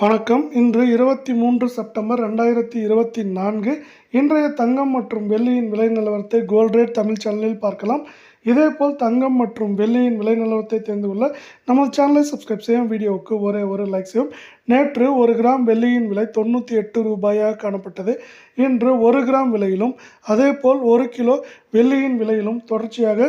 வணக்கம். இன்று 23 செப்டம்பர் 2024. இன்றைய தங்கம் மற்றும் வெள்ளியின் விலை நிலவரத்தை கோல்ட் ரேட் தமிழ் சேனலில் பார்க்கலாம். இதேபோல் தங்கம் மற்றும் வெள்ளியின் விலை நிலவரத்தை தெரிந்து கொள்ள நமது சேனலை சப்ஸ்கிரைப் செய்யும். வீடியோவுக்கு ஒரு லைக் செய்யும். நேற்று 1 கிராம் வெள்ளியின் விலை 98 ரூபாயாக காணப்பட்டது. இன்று 1 கிராம் விலையிலும் அதேபோல் 1 கிலோ வெள்ளியின் விலையிலும் தொடர்ச்சியாக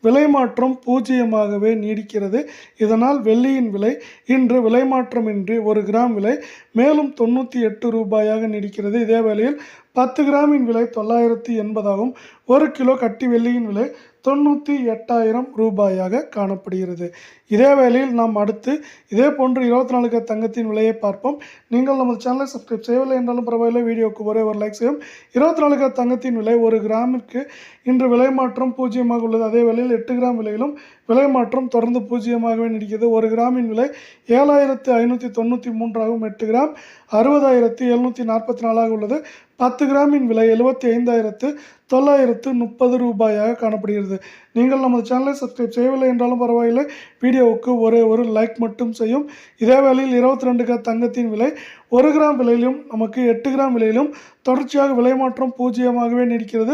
விலை மாற்றம் பூஜ்ஜியமாகவே நீடிக்கிறது. இதனால் வெள்ளியின் விலை இன்று விலை மாற்றமின்றி 1 கிராம் விலை மேலும் 98 ரூபாயாக நீடிக்கிறது. இதே வேளையில் 10 கிராமின் விலை 980 ஆகும். 1 கிலோ கட்டி வெள்ளியின் விலை 98,000 ரூபாயாக காணப்படுகிறது. இதே வேளையில் நாம் அடுத்து இதே போன்று 24 தங்கத்தின் விலையை பார்ப்போம். நீங்கள் நமது சேனலை சப்ஸ்கிரைப் செய்யவில்லை என்றாலும் பரவாயில்லை, வீடியோவுக்கு ஒரு லைக் செய்யும். 24 தங்கத்தின் விலை 1 கிராமிற்கு இன்று விலை மாற்றம் பூஜ்ஜியமாக உள்ளது. அதே வேளையில் 8 கிராம் விலையிலும் விலை மாற்றம் தொடர்ந்து பூஜ்ஜியமாகவே நீடிக்கிறது. 1 கிராமின் விலை 7,593 ஆகும். 8 கிராம் 60,744 உள்ளது. 10 கிராமின் விலை 75,930 ரூபாயாக காணப்படுகிறது. நீங்கள் நமது சேனலை சப்ஸ்கிரைப் செய்யவில்லை என்றாலும் பரவாயில்லை, வீடியோவுக்கு ஒரு லைக் மட்டும் செய்யும். இதே வேளையில் 22 தங்கத்தின் விலை 1 கிராம் விலையிலும் நமக்கு 8 கிராம் விலையிலும் தொடர்ச்சியாக விலை மாற்றம் பூஜ்ஜியமாகவே நீடிக்கிறது.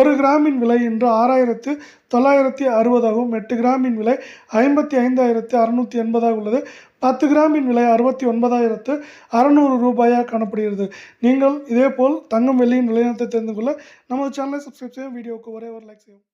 1 கிராமின் விலை இன்று 6,960 ஆகும். 8 கிராமின் விலை 55,680 உள்ளது. 10 கிராமின் விலை 69,600 ரூபாயாக காணப்படுகிறது. நீங்கள் இதேபோல் தங்கம் வெள்ளியின் நிலையத்தை தெரிந்து கொள்ள நமது சேனலை சப்ஸ்கிரைப் செய்யும். வீடியோவுக்கு ஒரு லைக் செய்யும்.